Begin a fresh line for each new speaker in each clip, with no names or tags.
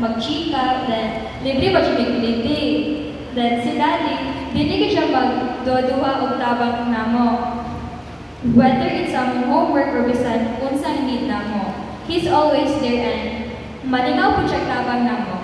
mag-chika, then libre ba siya mag-piliti. Then si daddy, dili siya magduwa og tabang namo. Whether it's some homework or bisan unsang need namo, he's always there and malingaw po siya tabang namo.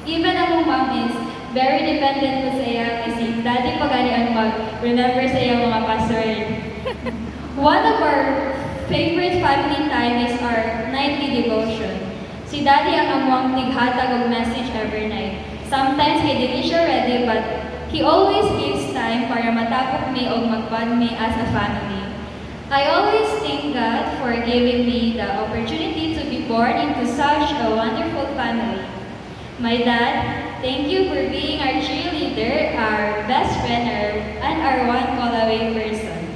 Even among mom is very dependent po sa iya kasi daddy pagani ang mag-remember sa iya mga password. One of our favorite family time is our nightly devotion. Si daddy ang amuang tighatag og message every night. Sometimes kay dili siya ready but he always gives time para matapok me o magpad me as a family. I always thank God for giving me the opportunity to be born into such a wonderful family. My dad, thank you for being our cheerleader, our best friend, and our one call away person.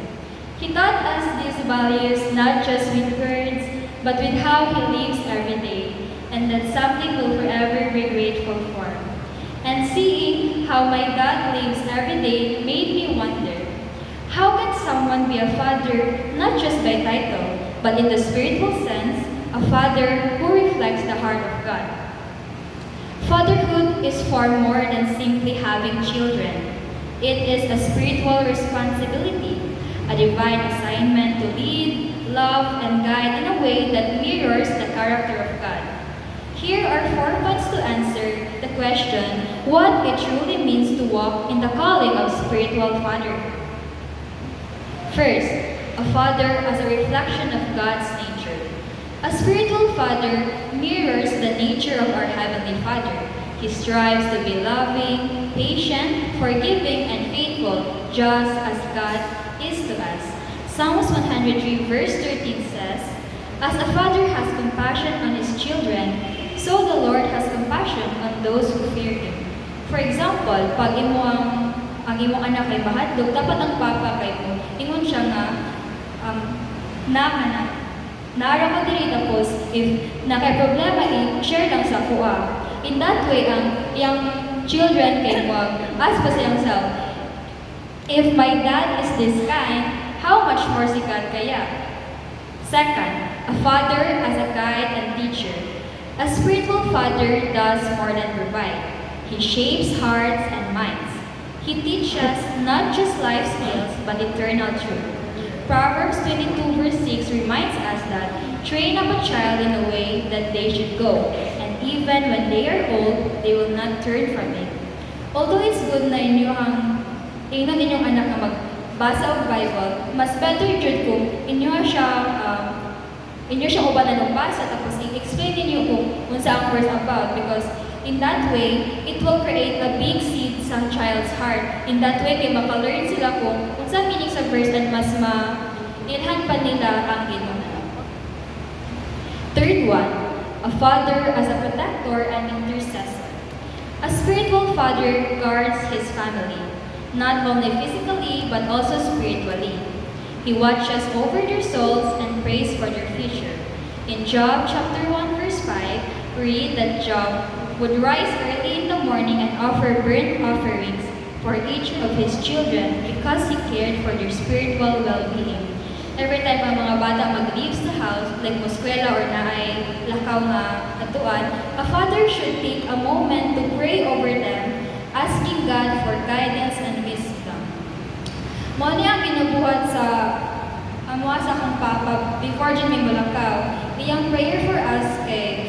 He taught us these values not just with words, but with how he lives every day, and that's something we'll forever be grateful for. And seeing how my dad lives every day made me wonder, how can someone be a father not just by title, but in the spiritual sense, a father who reflects the heart of God? Fatherhood is far more than simply having children. It is a spiritual responsibility, a divine assignment to lead, love, and guide in a way that mirrors the character of God. Here are 4 points to answer the question, what it truly means to walk in the calling of spiritual fatherhood. First, a father as a reflection of God's nature. A spiritual father mirrors the nature of our Heavenly Father. He strives to be loving, patient, forgiving, and faithful, just as God is to us. Psalms 103 verse 13 says, "As a father has compassion on his children, so the Lord has compassion on those who fear Him." For example, pag ang imong anak ay mahadlok, dapat ang papa kay mo, ingon siya nga, naara ko diri tapos, if nakay problema, i-share lang sa kuha. In that way, ang iyang children kay mo, ask pa sa iyang self, if my dad is this kind, how much more si God kaya? Second, a father as a guide and teacher. A spiritual father does more than provide. He shapes hearts and minds. He teaches not just life skills, but eternal truth. Proverbs 22 verse 6 reminds us that train up a child in a way that they should go, and even when they are old, they will not turn from it. Although it's good na inyong anak na magbasa og Bible, mas better jud kung inyo siya ubanan og basa tapos i-explain ninyo kung unsa ang verse about, because in that way, it will create a big seed sa child's heart. In that way, kay maka-learn sila kung unsa meaning sa verse and mas ma-ilhan pa nila ang Ginoo. Third one, a father as a protector and intercessor. A spiritual father guards his family, not only physically but also spiritually. He watches over their souls and prays for their future. In Job chapter 1 verse 5, we read that Job would rise early in the morning and offer burnt offerings for each of his children because he cared for their spiritual well-being. Every time ang mga bata mag-leaves the house, like moskwela or naay lakaw nga atuan, a father should take a moment to pray over them, asking God for guidance and wisdom. Mo niya ang ginubuhat sa amuha sa akong papa before dyan may mulakaw. Iyang prayer for us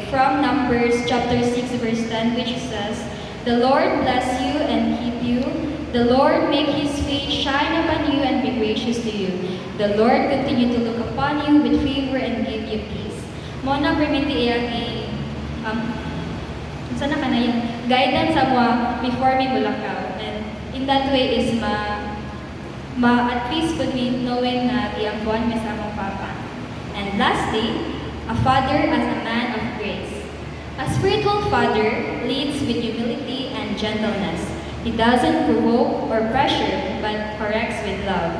from Numbers chapter 6 verse 10, which says, "The Lord bless you and keep you. The Lord make His face shine upon you and be gracious to you. The Lord continue to look upon you with favor and give you peace." Mo na permiti iyang sana ka na yung guidance sa mga before may mulakaw. And in that way is at peace with me knowing na iyang buwan may sa akong papa. And lastly, a father as a man of grace. A spiritual father leads with humility and gentleness. He doesn't provoke or pressure, but corrects with love.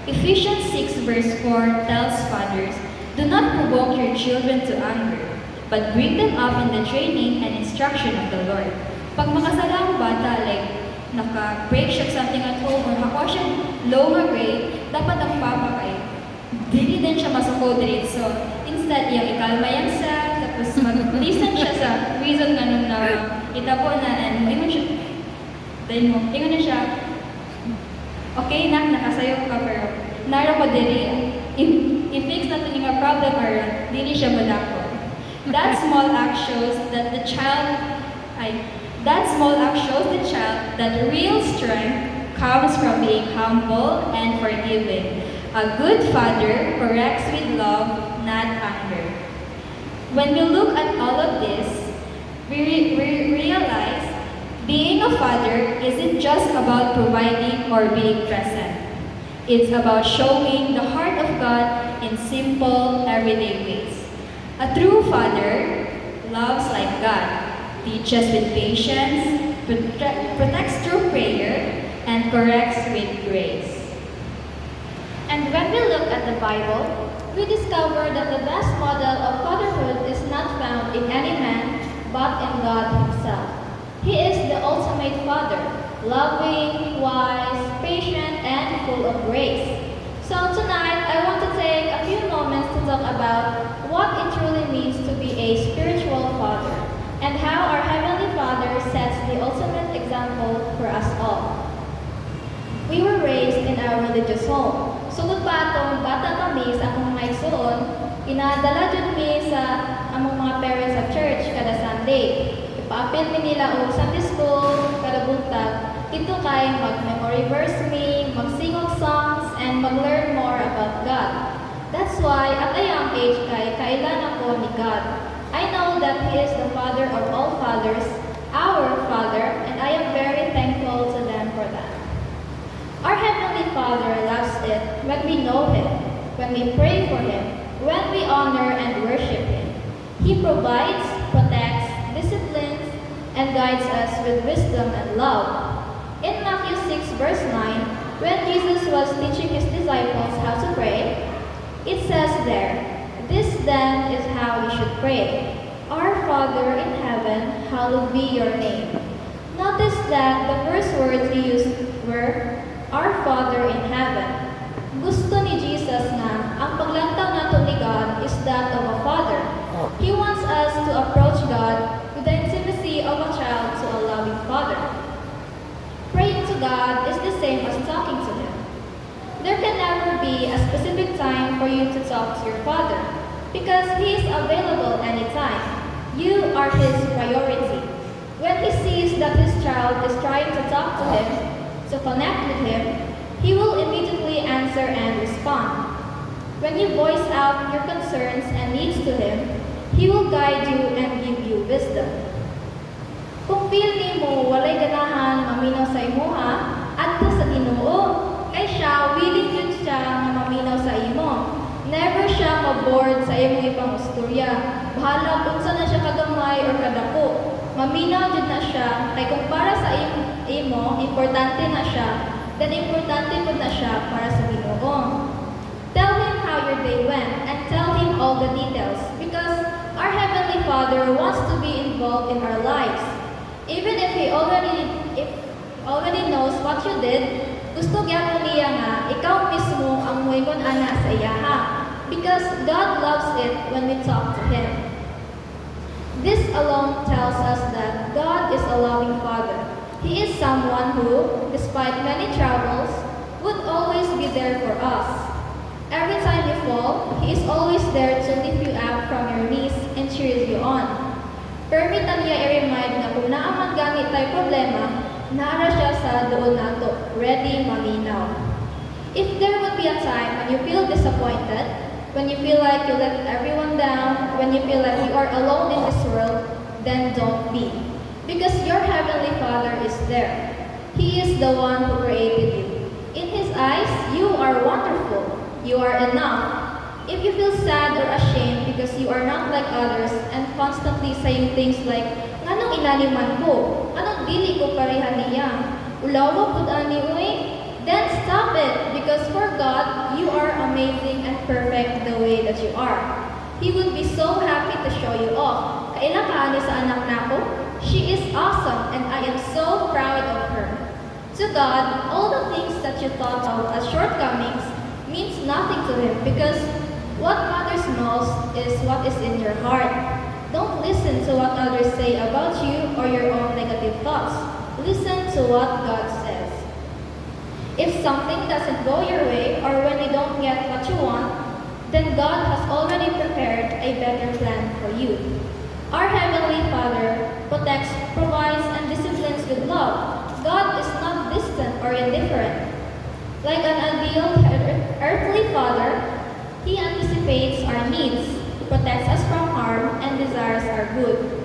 Ephesians 6 verse 4 tells fathers, "Do not provoke your children to anger, but bring them up in the training and instruction of the Lord." Pag makasala ang bata, like naka-break siya something at home or hakuha siya lower grade, dapat ang papa kay dili din siya masuko diretso. Instead, iyang ikalma yan sa, tapos mag-listen siya sa reason nga nung itabo na, and ingon siya, dahil mo, ingon na siya, okay na, nakasayo ka, pero nara ko diri, i-fix natin yung problem aron, dili siya madako. That small act shows that the child that real strength comes from being humble and forgiving. A good father corrects with love, not anger. When we look at all of this, we realize being a father isn't just about providing or being present. It's about showing the heart of God in simple, everyday ways. A true father loves like God, teaches with patience, protects through prayer, and corrects with grace.
And when we look at the Bible, we discover that the best model of fatherhood is not found in any man, but in God Himself. He is the ultimate Father, loving, wise, patient, and full of grace. So tonight, I want to take a few moments to talk about what it truly means to be a spiritual father, and how our Heavenly Father sets the ultimate example for us all. We were raised in a religious home. Sugod pa atong bata kami sa among mga igsoon, inadala jud mi sa among mga parents sa church kada Sunday. Ipaapil mi nila og Sunday school kada buntag. Dito kay mag-memory verse mi, mag-sing of songs, and mag-learn more about God. That's why at a young age kay kailan ako ni God. I know that He is the Father of all fathers, our Father, and I am very thankful to them for that. Our Heavenly Father loves it when we know Him, when we pray for Him, when we honor and worship Him. He provides, protects, disciplines, and guides us with wisdom and love. In Matthew 6 verse 9, when Jesus was teaching His disciples how to pray, it says there, "This then is how you should pray. Our Father in heaven, hallowed be your name." Notice that the first words He used were, "Our Father in heaven." Gusto ni Jesus na ang paglantaw nato ni God is that of a father. He wants us to approach God with the intimacy of a child to a loving father. Praying to God is the same as talking to Him. There can never be a specific time for you to talk to your Father because He is available anytime. You are His priority. When He sees that His child is trying to talk to Him, to connect with Him, He will immediately answer and respond. When you voice out your concerns and needs to Him, He will guide you and give you wisdom. Kung feel nimo walay ganahan maminaw sa imuha, adto sa Ginoo, kay siya willing jud siya nga maminaw sa imo. Never siya ma-bored sa imong ipangistorya. Bahala unsa na siya kagamay or kadako. Maminaw jud na siya kay kung para sa imo importante na siya, then importante pud na siya para sa Ginoo. Tell Him how your day went and tell Him all the details because our Heavenly Father wants to be involved in our lives. Even if He already knows what you did, gusto gyapon niya nga ikaw mismo ang moingon ana sa iyaha because God loves it when we talk to Him. This alone tells us that God is a loving Father. He is someone who, despite many troubles, would always be there for us. Every time you fall, He is always there to lift you up from your knees and cheers you on. Permit na niya i-remind na kung naaman ganit tayo problema, naara siya sa doon nato, ready maminaw. If there would be a time when you feel disappointed, when you feel like you let everyone down, when you feel like you are alone in this world, then don't be. Because your Heavenly Father is there. He is the one who created you. In His eyes, you are wonderful. You are enough. If you feel sad or ashamed because you are not like others and constantly saying things like, "Nganong inaliman ko? Anong dili ko pareha niya? Ulawa pud ani uy?" Then stop it because for God, you are amazing and perfect the way that you are. He would be so happy to show you off. Kailan ka ani sa anak nako? She is awesome and I am so proud of her. To God, all the things that you thought of as shortcomings means nothing to Him because what matters most is what is in your heart. Don't listen to what others say about you your own negative thoughts. Listen to what God says. If something doesn't go your way or when you don't get what you want, then God has already prepared a better plan for you. Our Heavenly Father protects, provides, and disciplines with love. God is not distant or indifferent. Like an ideal earthly father, He anticipates our needs, protects us from harm, and desires our good.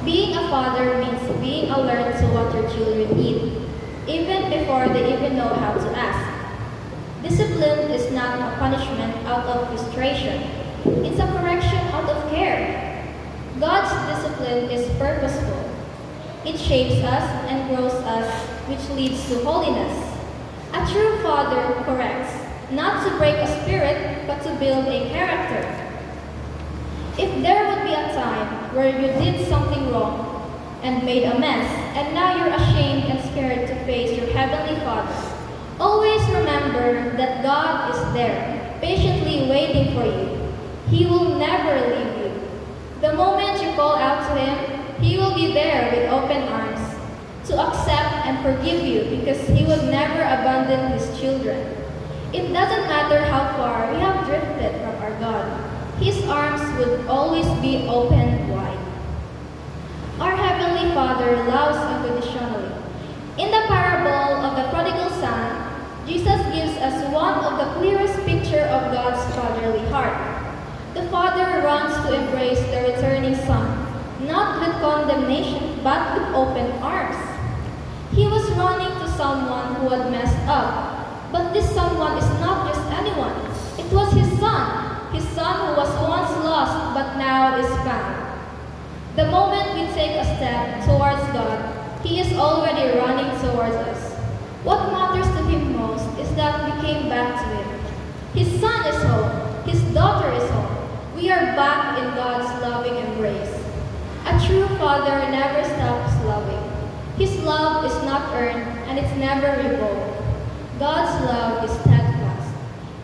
Being a father means being alert to what your children need, even before they even know how to ask. Discipline is not a punishment out of frustration. It's a correction out of care. God's discipline is purposeful. It shapes us and grows us, which leads to holiness. A true father corrects, not to break a spirit, but to build a character. If there would be a time where you did something wrong and made a mess, and now you're ashamed and scared to face your Heavenly Father, always remember that God is there, patiently waiting for you. He will never leave you. The moment you call out to Him, He will be there with open arms to accept and forgive you because He would never abandon His children. It doesn't matter how far we have drifted from our God. His arms would always be open wide. Our Heavenly Father loves unconditionally. In the parable of the prodigal son, Jesus gives us one of the clearest pictures of God's fatherly heart. The Father runs to embrace the returning Son, not with condemnation, but with open arms. He was running to someone who had messed up, but this someone is not just anyone. It was His Son who was once lost, but now is found. The moment we take a step towards God, He is already running towards us. What matters to Him most is that we came back to Him. His Son is home. His daughter is home. We are back in God's loving embrace. A true father never stops loving. His love is not earned and it's never revoked. God's love is steadfast.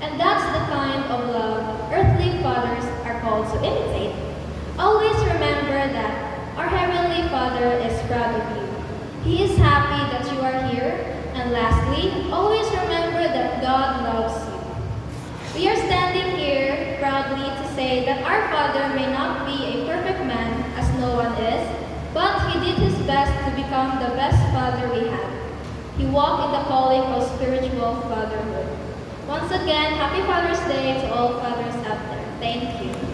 And that's the kind of love earthly fathers are called to imitate. Always remember that our Heavenly Father is proud of you. He is happy that you are here. And lastly, always remember that God loves you. We are standing here proudly to say that our Father may not be a perfect man, as no one is, but He did His best to become the best Father we have. He walked in the calling of spiritual fatherhood. Once again, Happy Father's Day to all fathers out there. Thank you.